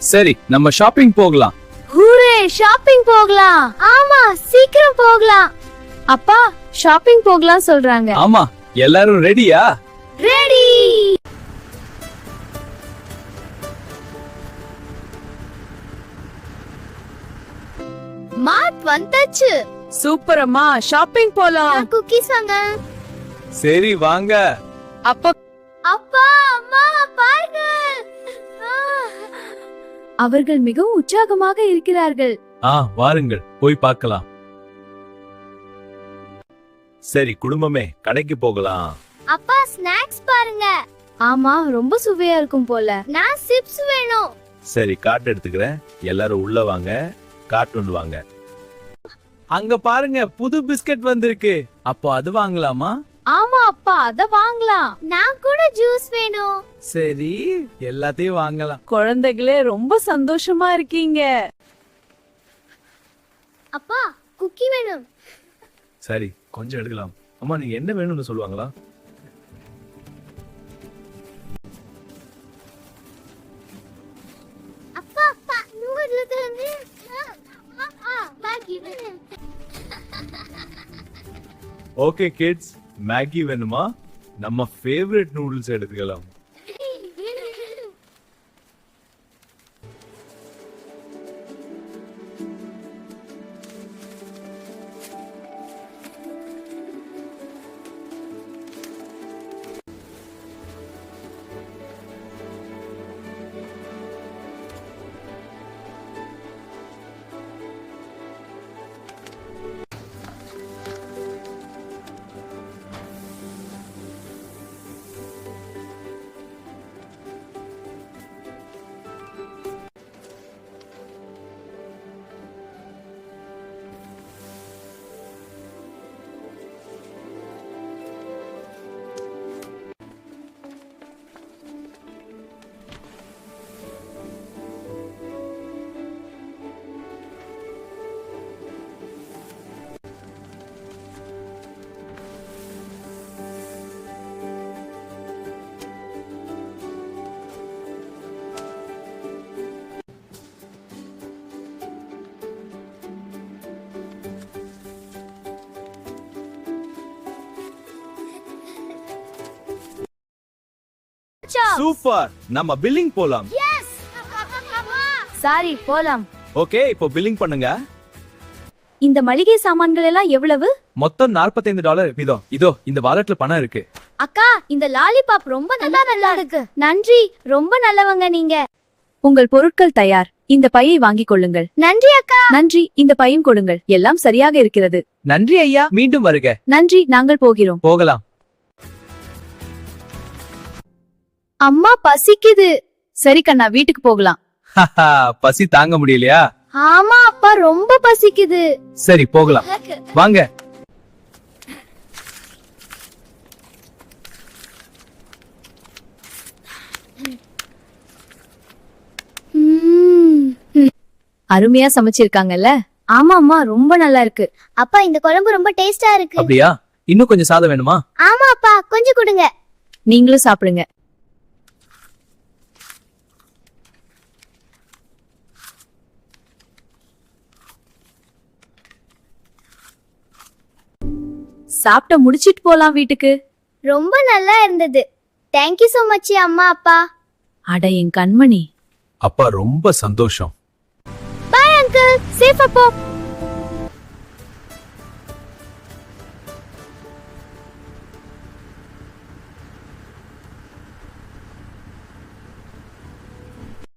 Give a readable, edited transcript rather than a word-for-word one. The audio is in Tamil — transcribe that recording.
சரி நம்ம ஷாப்பிங் போகலாம். ஹூரே, ஷாப்பிங் போகலாம். ஆமா, சீக்கிரம் போகலாம். அப்பா, ஷாப்பிங் போகலாம் சொல்றாங்க. ஆமா, எல்லாரும் ரெடியா? ரெடி. மாட் வந்தாச்சு. சூப்பர் அம்மா, ஷாப்பிங் போலாம். குக்கீஸ் வாங்க. சரி வாங்க. அப்பா அப்பா, அம்மா பாருங்க. அவர்கள் மிகவும் உற்சாகமாக இருக்கிறார்கள். வாருங்கள் போய் பார்க்கலாம். சரி குடும்பமே கடைக்கு போகலாம். அப்பா, ஸ்நாக்ஸ் பாருங்க. ஆமா, ரொம்ப சுவையா இருக்கும் போல. நான் சிப்ஸ் வேணும். சரி கார்ட் எடுத்துக்கிறேன். எல்லாரும் உள்ள வாங்க. கார்ட்டூன் வாங்க. அங்க பாருங்க, புது பிஸ்கட் வந்திருக்கு. அப்போ அது வாங்கலாமா? ஆமா அப்பா, அத வாங்கலாம். நான் கூட ஜூஸ் வேணும். சரி எல்லாத்தையும் வாங்கலாம். குழந்தைகளே ரொம்ப சந்தோஷமா இருக்கீங்க. அப்பா, குக்கி வேணும். சரி கொஞ்சம் எடுக்கலாம். அம்மா நீங்க என்ன வேணும்னு சொல்லுவாங்களா? அப்பா, அப்பா, நூடுல்ஸ் வந்து பாக்கி வேணும். ஓகே கிட்ஸ், மேகி வேணுமா? நம்ம ஃபேவரட் நூடுல்ஸ் எடுத்துக்கலாம். சூப்பர், நம்ம பில்லிங் போலாம். சாரி, போலாம். ஓகே, இப்போ பில்லிங் பண்ணுங்க. இந்த மளிகை சாமான்கள் எல்லாம் எவ்வளவு? மொத்தம் $45 இதோ. இதோ இந்த வாலெட்ல பணம் இருக்கு. அக்கா, இந்த லாலிபாப் ரொம்ப நல்லா இருக்கு. நன்றி, ரொம்ப நல்லவங்க நீங்க. உங்கள் பொருட்கள் தயார். இந்த பையை வாங்கிக் கொள்ளுங்கள். நன்றி அக்கா. நன்றி, இந்த பையும் கொடுங்கள். எல்லாம் சரியாக இருக்கிறது. நன்றி ஐயா, மீண்டும் வருக. நன்றி, நாங்கள் போகிறோம். போகலாம். அம்மா பசிக்குது. சரி கண்ணா, வீட்டுக்கு போகலாம். பசி தாங்க முடியலையா? ஆமா அப்பா, ரொம்ப பசிக்குது. சரி போகலாம் வாங்க. அருமையா சமைச்சிருக்காங்கல்ல? ஆமா அம்மா, ரொம்ப நல்லா இருக்கு. அப்பா, இந்த குழம்பு ரொம்ப டேஸ்டா இருக்கு. அப்படியா? இன்னும் கொஞ்சம் சாதம் வேணுமா? ஆமா அப்பா, கொஞ்சம் கொடுங்க. நீங்களும் சாப்பிடுங்க. சாப்பிட்ட முடிச்சிட்டு போலாம் வீட்டுக்கு. ரொம்ப நல்லா இருந்தது. தேங்க்யூ so மச் அம்மா அப்பா. அட என் கண்மணி. அப்பா ரொம்ப சந்தோஷம். பை அங்கிள், சேஃபா போ.